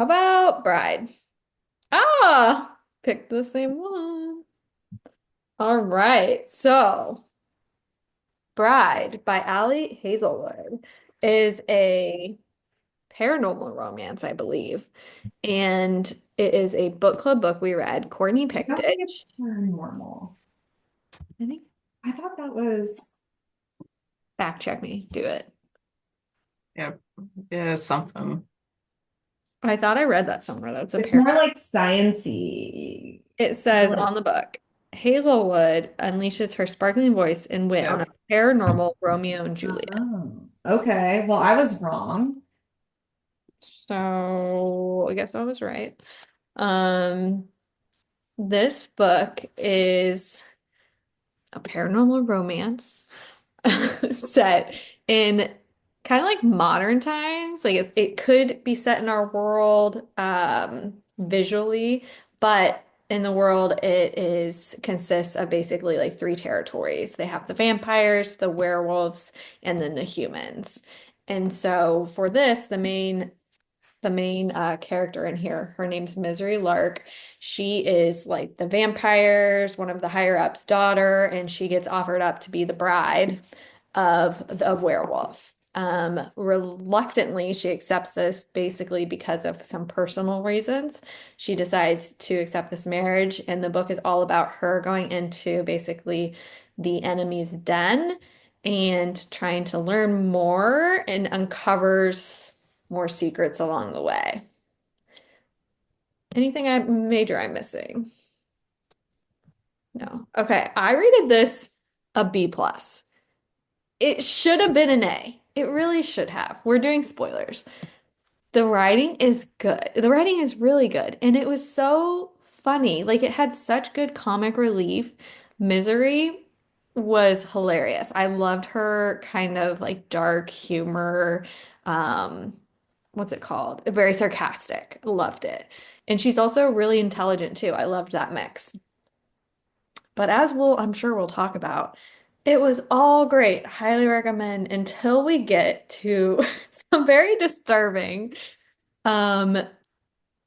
How about Bride? Ah, picked the same one. All right. So, Bride by Ali Hazelwood is a paranormal romance, I believe. And it is a book club book we read. Courtney I picked don't it. think it's paranormal. I think I thought that was fact check me. Do it. Yeah, yeah, something. I thought I read that somewhere. That's a it's pair. more like science-y. It More says like, on the book, Hazelwood unleashes her sparkling voice and wit on a Yep. paranormal Romeo and Juliet. oh, okay. Well, I was wrong. So I guess I was right. Um, this book is a paranormal romance set in kind of like modern times. Like it could be set in our world visually, but in the world it is consists of basically like three territories. They have the vampires, the werewolves, and then the humans. And so for this, the main character in here. Her name's Misery Lark. She is like the vampires, one of the higher ups' daughter, and she gets offered up to be the bride of the werewolf. Reluctantly, she accepts this basically because of some personal reasons. She decides to accept this marriage, and the book is all about her going into basically the enemy's den and trying to learn more and uncovers more secrets along the way. Anything I'm missing? No. Okay, I rated this a B plus. It should have been an A. It really should have. We're doing spoilers. The writing is good. The writing is really good. And it was so funny. Like it had such good comic relief. Misery was hilarious. I loved her kind of like dark humor. Um, what's it called? Very sarcastic. Loved it. And she's also really intelligent too. I loved that mix. But I'm sure we'll talk about, it was all great. Highly recommend until we get to some very disturbing um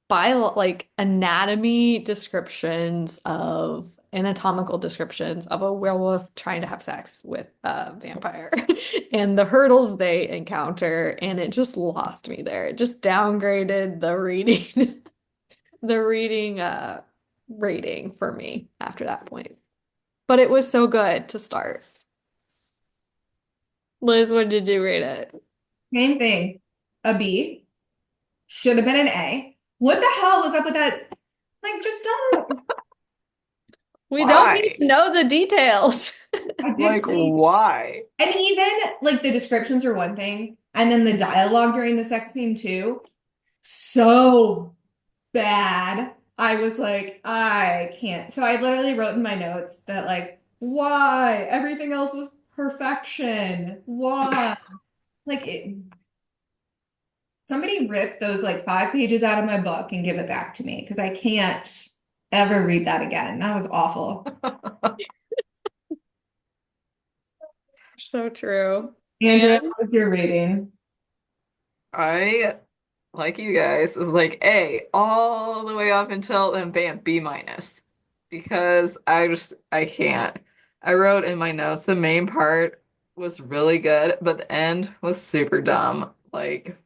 like anatomy descriptions of anatomical descriptions of a werewolf trying to have sex with a vampire and the hurdles they encounter, and it just lost me there. It just downgraded the reading the reading rating for me after that point. But it was so good to start. Liz, what did you rate it? Same thing. A B. Should have been an A. What the hell was up with that? Like, just don't. We don't need Why? to know the details. I did Like, why? and even like the descriptions are one thing, and then the dialogue during the sex scene too. So bad. I was like, I can't. So I literally wrote in my notes that like, why? Everything else was perfection. Why? Like somebody rip those like 5 pages out of my book and give it back to me because I can't ever read that again. That was awful. So true. Andrea, And what was your rating? I, like you guys, was like A all the way up until then bam, B minus. Because I can't. I wrote in my notes the main part was really good, but the end was super dumb. Like,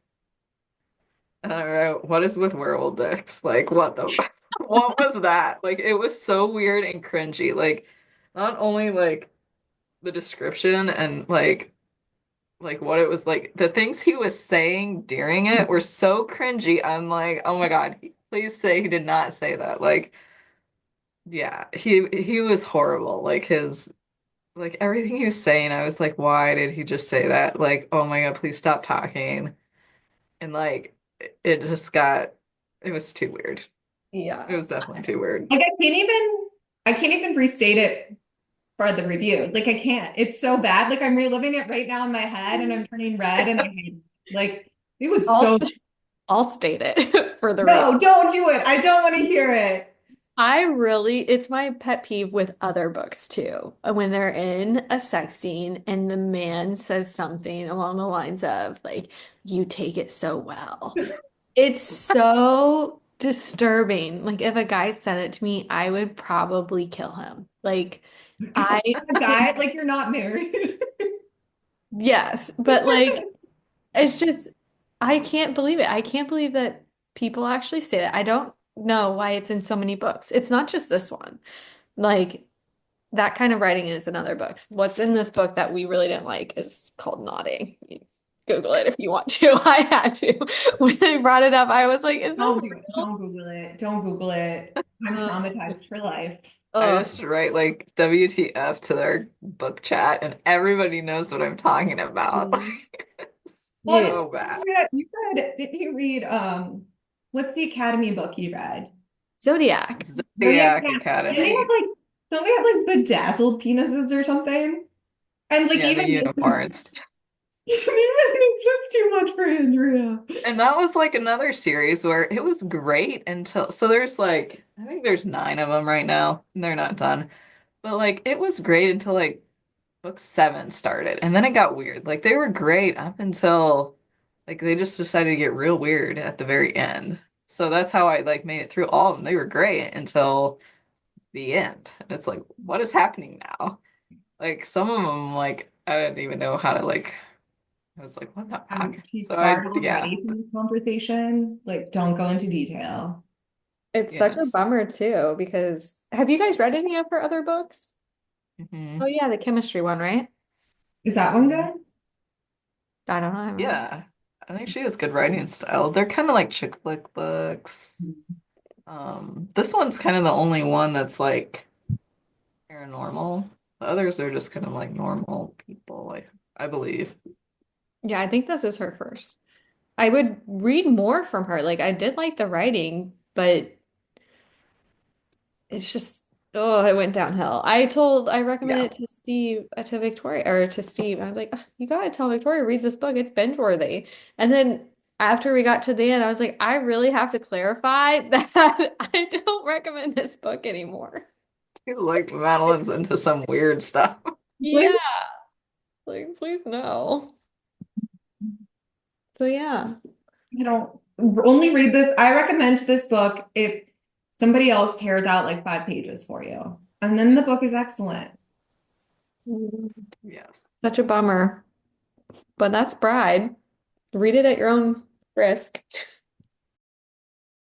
and I wrote, what is with werewolf dicks? Like, what the what was that? Like, it was so weird and cringy. Like, not only like the description and like what it was like the things he was saying during it were so cringy. I'm like, oh my God, please say he did not say that. Like, yeah, he was horrible. Like his like everything he was saying, I was like, why did he just say that? Like, oh my God, please stop talking. And like it just got it was too weird. It yeah. was definitely too weird. Like I can't even restate it for the review. Like I can't. It's so bad. Like I'm reliving it right now in my head and I'm turning red and I hate it. Like it was I'll so I'll state it for the read. no, don't do it. I don't want to hear it. It's my pet peeve with other books too. When they're in a sex scene and the man says something along the lines of like, you take it so well. It's so disturbing. Like if a guy said it to me, I would probably kill him. Like I A guy, like you're not married. yes, but like it's just I can't believe it. I can't believe that people actually say that. I don't know why it's in so many books. It's not just this one. Like that kind of writing is in other books. What's in this book that we really didn't like is called Nodding. Google it if you want to. I had to. When they brought it up, I was like, is this Don't do it. real? Don't Google it. Don't Google it. I'm Uh, traumatized for life. I oh, just write like WTF to their book chat, and everybody knows what I'm talking about. It's What's you. so bad. you read? Didn't you read? What's the Academy book you read? Zodiac. Zodiac. Zodiac Yeah. And they have Academy. like, don't they have like bedazzled penises or something? And like Yeah, the even this is unicorns. even this is too much for Andrea. And that was like another series where it was great until, so there's like, I think there's nine of them right now, and they're not done. But like, it was great until like book seven started, and then it got weird. Like, they were great up until like they just decided to get real weird at the very end. So that's how I like made it through all of them. They were great until the end. And it's like, what is happening now? Like, some of them, like, I didn't even know how to like, I was like, what the fuck? She's So I, scarred yeah, already from this conversation. Like, don't go into detail. It's such a yes. bummer too, because have you guys read any of her other books? Oh Hmm. yeah, the chemistry one, right? Is that one good? I don't know. I haven't read. Yeah, I think she has good writing style. They're kind of like chick flick books. This one's kind of the only one that's like paranormal. The others are just kind of like normal people, I believe. Yeah, I think this is her first. I would read more from her. Like I did like the writing, but it's just oh, it went downhill. I Yeah. recommended it to Steve, to Victoria, or to Steve. I was like, "Ugh, you gotta tell Victoria, read this book. It's binge worthy." And then after we got to the end, I was like, I really have to clarify that I don't recommend this book anymore. Like Madeline's into some weird stuff. Yeah, like please no. So yeah. You know, only read this. I recommend this book if somebody else tears out like 5 pages for you. And then the book is excellent. Yes. Such a bummer. But that's Bride. Read it at your own risk.